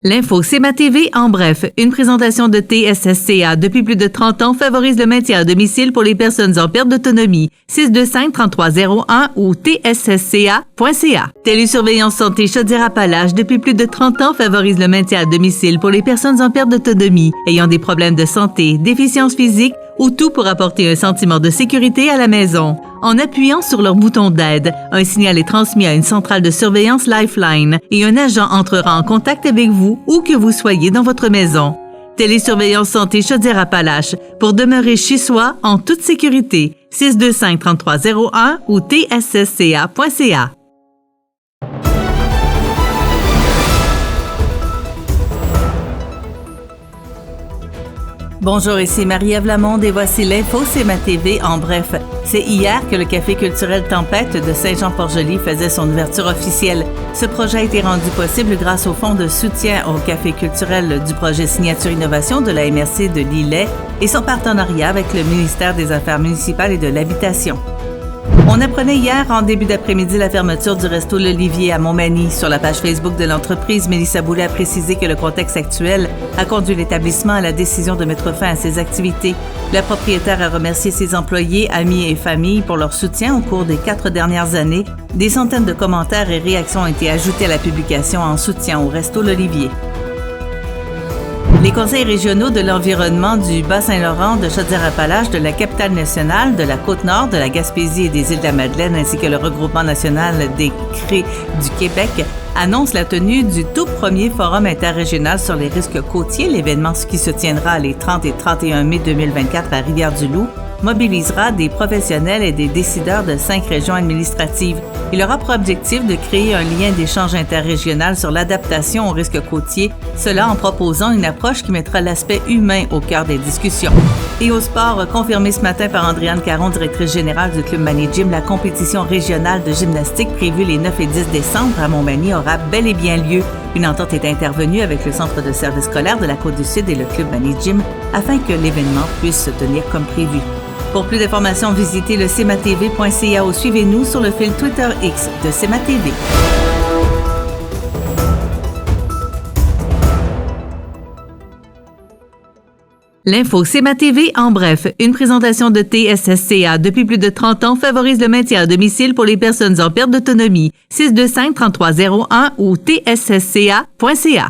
L'info CMA TV en bref, une présentation de TSSCA depuis plus de 30 ans favorise le maintien à domicile pour les personnes en perte d'autonomie. 625-3301 ou tssca.ca. Télésurveillance santé Chaudière-Appalaches depuis plus de 30 ans favorise le maintien à domicile pour les personnes en perte d'autonomie, ayant des problèmes de santé, déficience physique ou tout pour apporter un sentiment de sécurité à la maison. En appuyant sur leur bouton d'aide, un signal est transmis à une centrale de surveillance Lifeline et un agent entrera en contact avec vous où que vous soyez dans votre maison. Télésurveillance santé Chaudière-Appalaches pour demeurer chez soi en toute sécurité. 625-3301 ou tssca.ca. Bonjour, ici Marie-Ève Lamonde et voici l'info CMA TV en bref. C'est hier que le Café culturel Tempête de Saint-Jean-Port-Joli faisait son ouverture officielle. Ce projet a été rendu possible grâce au fonds de soutien au Café culturel du projet Signature Innovation de la MRC de Lillet et son partenariat avec le ministère des Affaires municipales et de l'Habitation. On apprenait hier en début d'après-midi la fermeture du resto L'Olivier à Montmagny. Sur la page Facebook de l'entreprise, Mélissa Boulay a précisé que le contexte actuel a conduit l'établissement à la décision de mettre fin à ses activités. La propriétaire a remercié ses employés, amis et familles pour leur soutien au cours des 4 dernières années. Des centaines de commentaires et réactions ont été ajoutés à la publication en soutien au resto L'Olivier. Les conseils régionaux de l'environnement du Bas-Saint-Laurent, de Chaudière-Appalaches, de la Capitale-Nationale, de la Côte-Nord, de la Gaspésie et des Îles-de-la-Madeleine, ainsi que le regroupement national des CRE du Québec annoncent la tenue du tout premier forum interrégional sur les risques côtiers. L'événement qui se tiendra les 30 et 31 mai 2024 à Rivière-du-Loup mobilisera des professionnels et des décideurs de 5 régions administratives. Il aura pour objectif de créer un lien d'échange interrégional sur l'adaptation aux risques côtiers, cela en proposant une approche qui mettra l'aspect humain au cœur des discussions. Et au sport, confirmé ce matin par Andréane Caron, directrice générale du Club Mani Gym, la compétition régionale de gymnastique prévue les 9 et 10 décembre à Montmagny aura bel et bien lieu. Une entente est intervenue avec le Centre de service scolaire de la Côte-du-Sud et le Club Mani Gym afin que l'événement puisse se tenir comme prévu. Pour plus d'informations, visitez le cmatv.ca ou suivez-nous sur le fil Twitter X de CMA TV. L'info CMA TV en bref, une présentation de TSSCA depuis plus de 30 ans favorise le maintien à domicile pour les personnes en perte d'autonomie. 625-3301 ou tssca.ca.